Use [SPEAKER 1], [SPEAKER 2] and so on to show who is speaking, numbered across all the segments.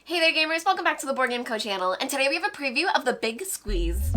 [SPEAKER 1] Hey there gamers, welcome back to the Board Game Co channel, and today we have a preview of The Big Squeeze.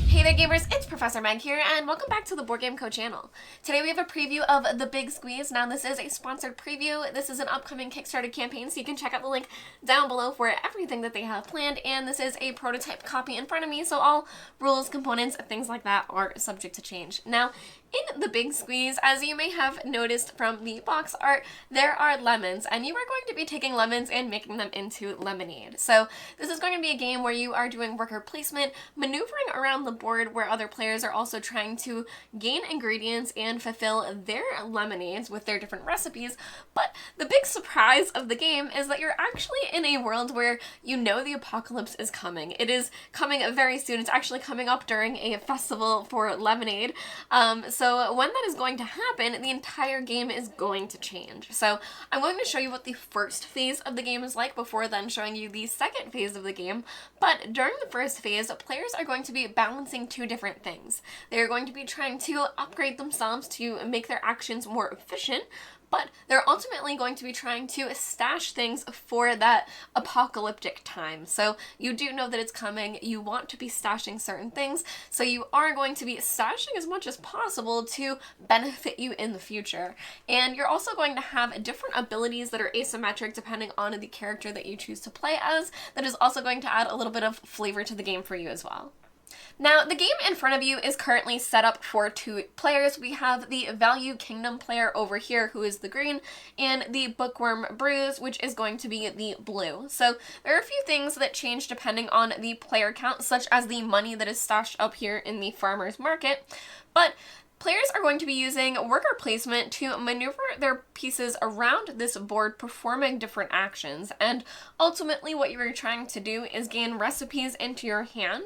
[SPEAKER 1] Hey there gamers, it's Professor Meg here, and welcome back to the Board Game Co channel. Today we have a preview of The Big Squeeze. Now this is a sponsored preview. This is an upcoming Kickstarter campaign, so you can check out the link down below for everything that they have planned, and this is a prototype copy in front of me, so all rules, components, things like that are subject to change. Now, in The Big Squeeze, as you may have noticed from the box art, there are lemons, and you are going to be taking lemons and making them into lemonade. So this is going to be a game where you are doing worker placement, maneuvering around the board where other players are also trying to gain ingredients and fulfill their lemonades with their different recipes. But the big surprise of the game is that you're actually in a world where you know the apocalypse is coming. It is coming very soon. It's actually coming up during a festival for lemonade. So when that is going to happen, the entire game is going to change. So I'm going to show you what the first phase of the game is like before then showing you the second phase of the game. But during the first phase, players are going to be balancing two different things. They're going to be trying to upgrade themselves to make their actions more efficient, but they're ultimately going to be trying to stash things for that apocalyptic time. So you do know that it's coming, you want to be stashing certain things, so you are going to be stashing as much as possible to benefit you in the future. And you're also going to have different abilities that are asymmetric depending on the character that you choose to play as. That is also going to add a little bit of flavor to the game for you as well. Now, the game in front of you is currently set up for 2 players. We have the Value Kingdom player over here, who is the green, and the Bookworm Brews, which is going to be the blue. So there are a few things that change depending on the player count, such as the money that is stashed up here in the farmer's market. But players are going to be using worker placement to maneuver their pieces around this board, performing different actions. And ultimately what you're trying to do is gain recipes into your hand,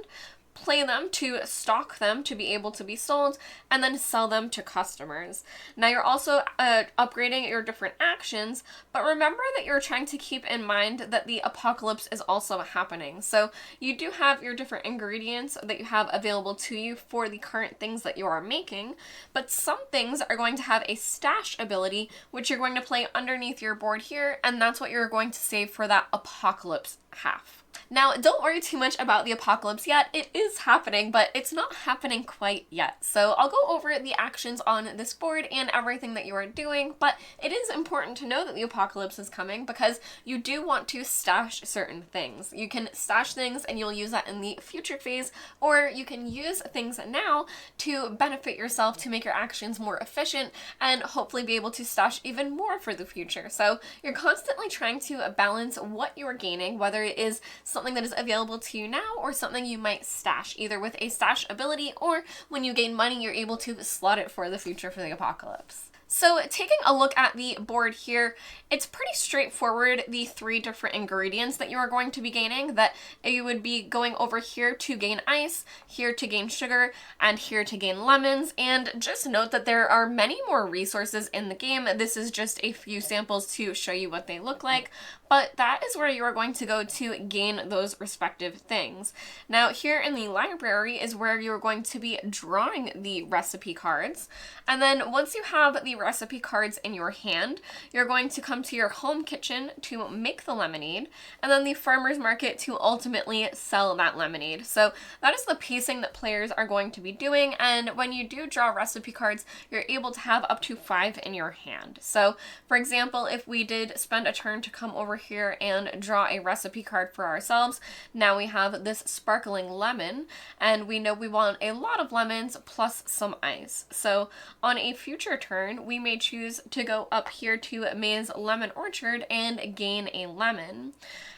[SPEAKER 1] play them to stock them to be able to be sold, and then sell them to customers. Now you're also upgrading your different actions, but remember that you're trying to keep in mind that the apocalypse is also happening. So you do have your different ingredients that you have available to you for the current things that you are making, but some things are going to have a stash ability, which you're going to play underneath your board here, and that's what you're going to save for that apocalypse half. Now, don't worry too much about the apocalypse yet. It is happening, but it's not happening quite yet. So I'll go over the actions on this board and everything that you are doing, but it is important to know that the apocalypse is coming because you do want to stash certain things. You can stash things and you'll use that in the future phase, or you can use things now to benefit yourself to make your actions more efficient and hopefully be able to stash even more for the future. So you're constantly trying to balance what you're gaining, whether it is something that is available to you now or something you might stash, either with a stash ability or when you gain money, you're able to slot it for the future for the apocalypse. So taking a look at the board here, it's pretty straightforward, the 3 different ingredients that you are going to be gaining, that you would be going over here to gain ice, here to gain sugar, and here to gain lemons. And just note that there are many more resources in the game. This is just a few samples to show you what they look like, but that is where you are going to go to gain those respective things. Now here in the library is where you're going to be drawing the recipe cards, and then once you have the recipe cards in your hand, you're going to come to your home kitchen to make the lemonade, and then the farmer's market to ultimately sell that lemonade. So that is the pacing that players are going to be doing, and when you do draw recipe cards, you're able to have up to 5 in your hand. So for example, if we did spend a turn to come over here and draw a recipe card for ourselves, now we have this sparkling lemon, and we know we want a lot of lemons plus some ice. So on a future turn, we may choose to go up here to May's Lemon Orchard and gain a lemon.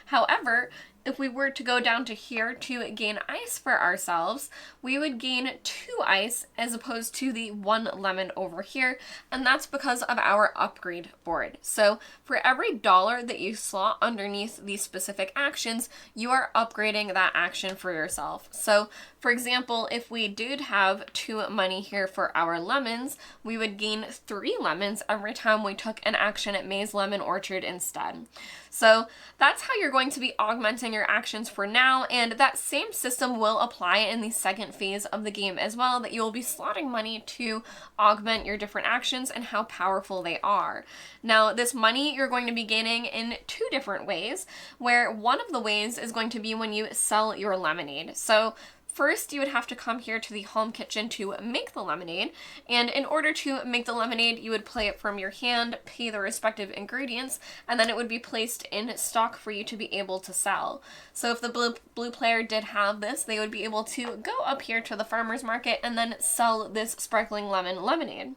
[SPEAKER 1] However, if we were to go down to here to gain ice for ourselves, we would gain 2 ice as opposed to the 1 lemon over here, and that's because of our upgrade board. So for every $1 that you slot underneath these specific actions, you are upgrading that action for yourself. So for example, if we did have 2 money here for our lemons, we would gain 3 lemons every time we took an action at May's Lemon Orchard instead. So that's how you're going to be augmenting in your actions for now, and that same system will apply in the second phase of the game as well, that you will be slotting money to augment your different actions and how powerful they are. Now, this money you're going to be gaining in two different ways, where one of the ways is going to be when you sell your lemonade. So first, you would have to come here to the home kitchen to make the lemonade, and in order to make the lemonade, you would play it from your hand, pay the respective ingredients, and then it would be placed in stock for you to be able to sell. So if the blue player did have this, they would be able to go up here to the farmer's market and then sell this sparkling lemon lemonade.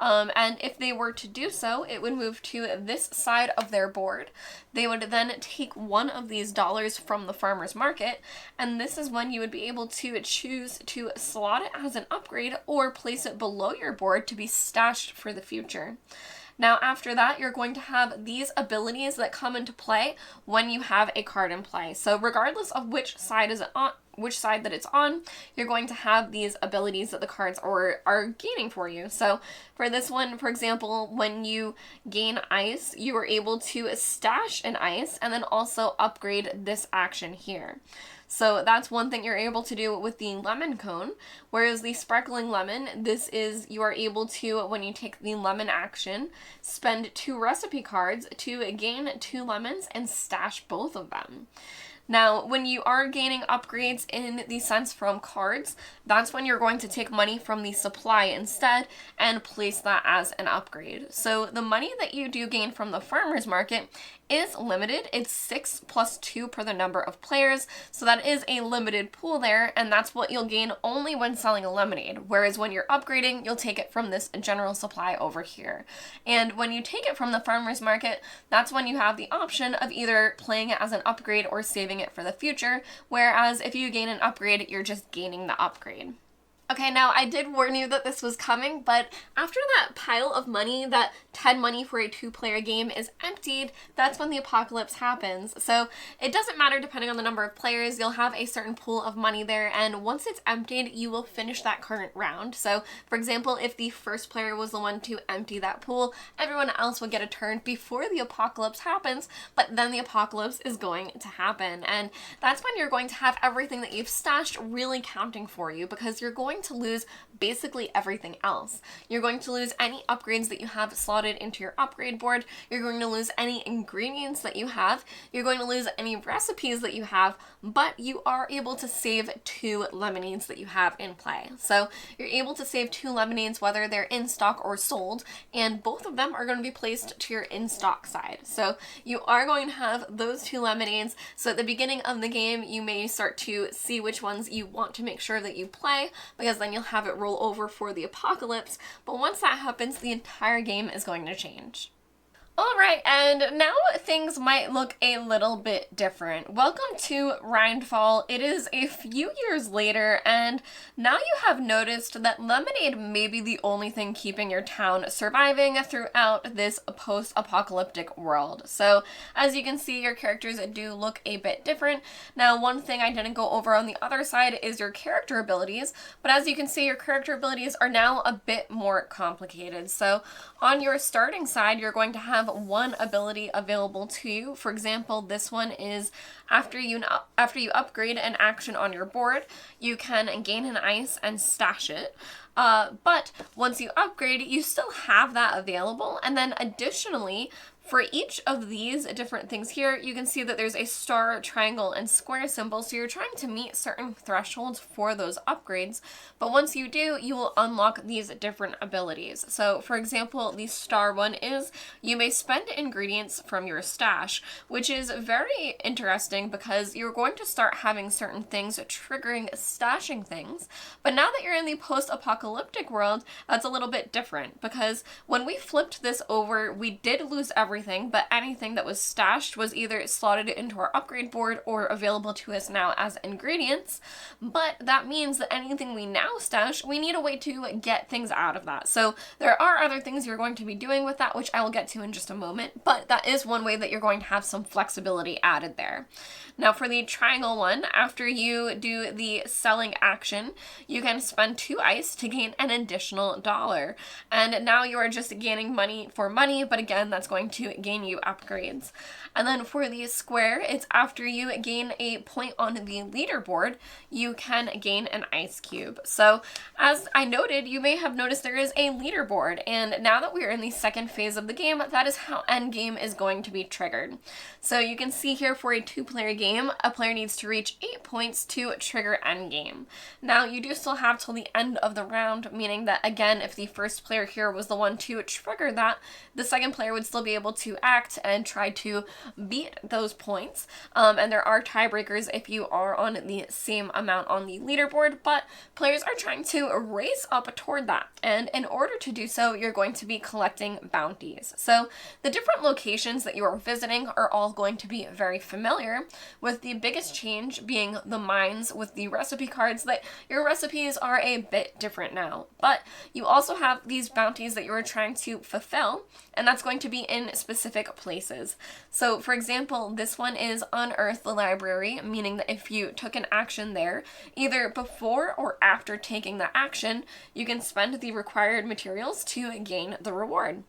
[SPEAKER 1] And if they were to do so, it would move to this side of their board. They would then take one of these dollars from the farmer's market, and this is when you would be able to choose to slot it as an upgrade or place it below your board to be stashed for the future. Now, after that, you're going to have these abilities that come into play when you have a card in play. So regardless of which side that it's on, you're going to have these abilities that the cards are gaining for you. So for this one, for example, when you gain ice, you are able to stash an ice and then also upgrade this action here. So that's one thing you're able to do with the lemon cone, whereas the sparkling lemon, you are able to, when you take the lemon action, spend 2 recipe cards to gain 2 lemons and stash both of them. Now, when you are gaining upgrades in the sense from cards, that's when you're going to take money from the supply instead and place that as an upgrade. So the money that you do gain from the farmer's market is limited. It's 6 plus 2 per the number of players, so that is a limited pool there, and that's what you'll gain only when selling a lemonade, whereas when you're upgrading, you'll take it from this general supply over here. And when you take it from the farmer's market, that's when you have the option of either playing it as an upgrade or saving it for the future, whereas if you gain an upgrade, you're just gaining the upgrade. Okay, now I did warn you that this was coming, but after that pile of money, that 10 money for a 2-player game is emptied, that's when the apocalypse happens. So it doesn't matter depending on the number of players, you'll have a certain pool of money there, and once it's emptied, you will finish that current round. So for example, if the first player was the one to empty that pool, everyone else would get a turn before the apocalypse happens, but then the apocalypse is going to happen. And that's when you're going to have everything that you've stashed really counting for you, because you're going to lose basically everything else. You're going to lose any upgrades that you have slotted into your upgrade board. You're going to lose any ingredients that you have. You're going to lose any recipes that you have, but you are able to save 2 lemonades that you have in play. So you're able to save 2 lemonades whether they're in stock or sold, and both of them are going to be placed to your in stock side. So you are going to have those 2 lemonades. So at the beginning of the game, you may start to see which ones you want to make sure that you play, because then you'll have it roll over for the apocalypse. But once that happens, the entire game is going to change. Alright, and now things might look a little bit different. Welcome to Rhindfall. It is a few years later, and now you have noticed that lemonade may be the only thing keeping your town surviving throughout this post-apocalyptic world. So, as you can see, your characters do look a bit different. Now, one thing I didn't go over on the other side is your character abilities, but as you can see, your character abilities are now a bit more complicated. So, on your starting side, you're going to have one ability available to you. For example, this one is after you upgrade an action on your board, you can gain an ice and stash it. But once you upgrade, you still have that available. And then additionally, for each of these different things here, you can see that there's a star, triangle, and square symbol, so you're trying to meet certain thresholds for those upgrades, but once you do, you will unlock these different abilities. So, for example, the star one is, you may spend ingredients from your stash, which is very interesting because you're going to start having certain things triggering stashing things, but now that you're in the post-apocalyptic world, that's a little bit different, because when we flipped this over, we did lose everything, but anything that was stashed was either slotted into our upgrade board or available to us now as ingredients. But that means that anything we now stash, we need a way to get things out of that. So there are other things you're going to be doing with that, which I will get to in just a moment, but that is one way that you're going to have some flexibility added there. Now for the triangle one, after you do the selling action, you can spend 2 ice to gain an additional $1. And now you are just gaining money for money, but again, that's going to to gain you upgrades. And then for the square, it's after you gain a point on the leaderboard, you can gain an ice cube. So as I noted, you may have noticed there is a leaderboard, and now that we are in the second phase of the game, that is how endgame is going to be triggered. So you can see here for a 2-player game, a player needs to reach 8 points to trigger endgame. Now you do still have till the end of the round, meaning that again, if the first player here was the one to trigger that, the second player would still be able to act and try to beat those points. And there are tiebreakers if you are on the same amount on the leaderboard, but players are trying to race up toward that. And in order to do so, you're going to be collecting bounties. So the different locations that you are visiting are all going to be very familiar, with the biggest change being the mines with the recipe cards, that your recipes are a bit different now. But you also have these bounties that you are trying to fulfill, and that's going to be in specific places. So for example, this one is unearth the library, meaning that if you took an action there, either before or after taking the action, you can spend the required materials to gain the reward.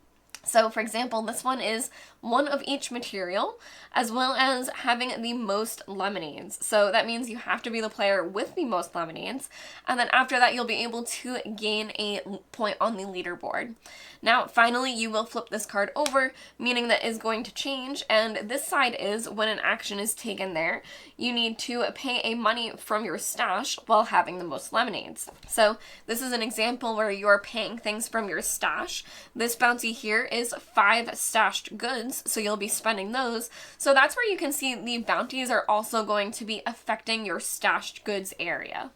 [SPEAKER 1] So for example, this one is one of each material, as well as having the most lemonades. So that means you have to be the player with the most lemonades, and then after that you'll be able to gain a point on the leaderboard. Now finally you will flip this card over, meaning that is going to change, and this side is when an action is taken there, you need to pay a money from your stash while having the most lemonades. So this is an example where you're paying things from your stash. This bounty here is 5 stashed goods, so you'll be spending those. So that's where you can see the bounties are also going to be affecting your stashed goods area.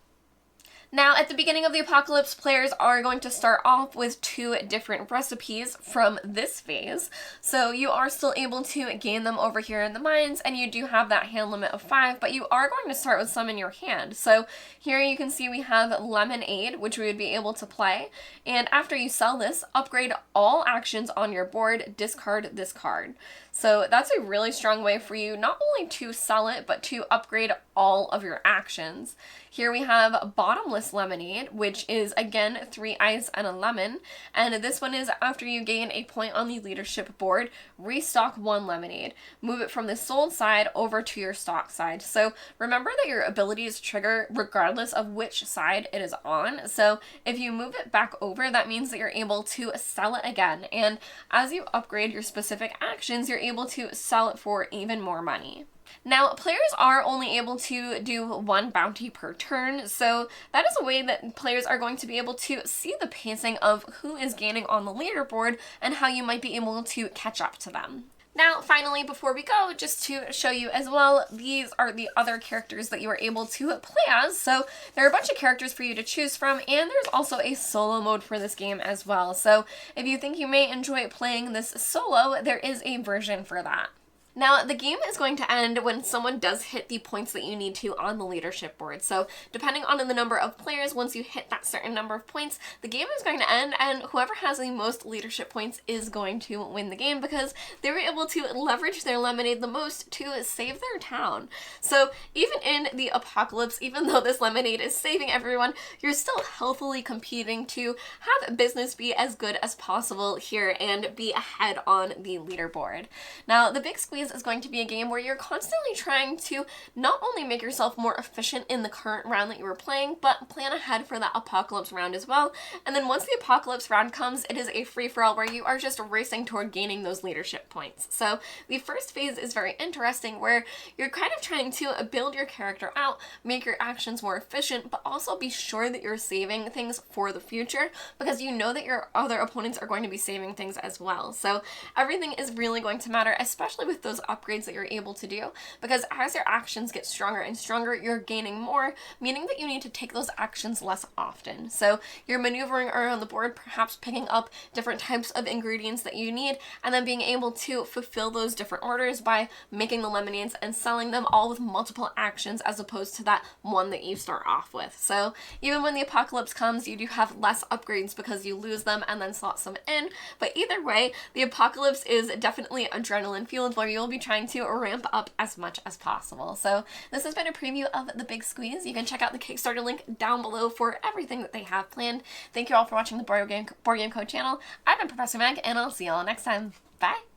[SPEAKER 1] Now, at the beginning of the apocalypse, players are going to start off with 2 different recipes from this phase. So you are still able to gain them over here in the mines, and you do have that hand limit of 5, but you are going to start with some in your hand. So here you can see we have lemonade, which we would be able to play. And after you sell this, upgrade all actions on your board, discard this card. So that's a really strong way for you not only to sell it, but to upgrade all of your actions. Here we have bottomless lemonade, which is again 3 ice and a lemon. And this one is after you gain a point on the leadership board, restock 1 lemonade. Move it from the sold side over to your stock side. So remember that your abilities trigger regardless of which side it is on. So if you move it back over, that means that you're able to sell it again. And as you upgrade your specific actions, you're able to sell it for even more money. Now, players are only able to do 1 bounty per turn, so that is a way that players are going to be able to see the pacing of who is gaining on the leaderboard and how you might be able to catch up to them. Now, finally, before we go, just to show you as well, these are the other characters that you are able to play as. So there are a bunch of characters for you to choose from, and there's also a solo mode for this game as well. So if you think you may enjoy playing this solo, there is a version for that. Now, the game is going to end when someone does hit the points that you need to on the leadership board. So depending on the number of players, once you hit that certain number of points, the game is going to end, and whoever has the most leadership points is going to win the game because they were able to leverage their lemonade the most to save their town. So even in the apocalypse, even though this lemonade is saving everyone, you're still healthily competing to have business be as good as possible here and be ahead on the leaderboard. Now, the Big Squeeze is going to be a game where you're constantly trying to not only make yourself more efficient in the current round that you were playing, but plan ahead for that apocalypse round as well. And then once the apocalypse round comes, it is a free-for-all where you are just racing toward gaining those leadership points. So the first phase is very interesting, where you're kind of trying to build your character out, make your actions more efficient, but also be sure that you're saving things for the future, because you know that your other opponents are going to be saving things as well. So everything is really going to matter, especially with those upgrades that you're able to do, because as your actions get stronger and stronger, you're gaining more, meaning that you need to take those actions less often. So you're maneuvering around the board, perhaps picking up different types of ingredients that you need, and then being able to fulfill those different orders by making the lemonades and selling them all with multiple actions as opposed to that one that you start off with. So even when the apocalypse comes, you do have less upgrades because you lose them and then slot some in, but either way, the apocalypse is definitely adrenaline fueled, where you'll be trying to ramp up as much as possible. So this has been a preview of The Big Squeeze. You can check out the Kickstarter link down below for everything that they have planned. Thank you all for watching the Board Game Code channel. I've been Professor Meg, and I'll see you all next time. Bye!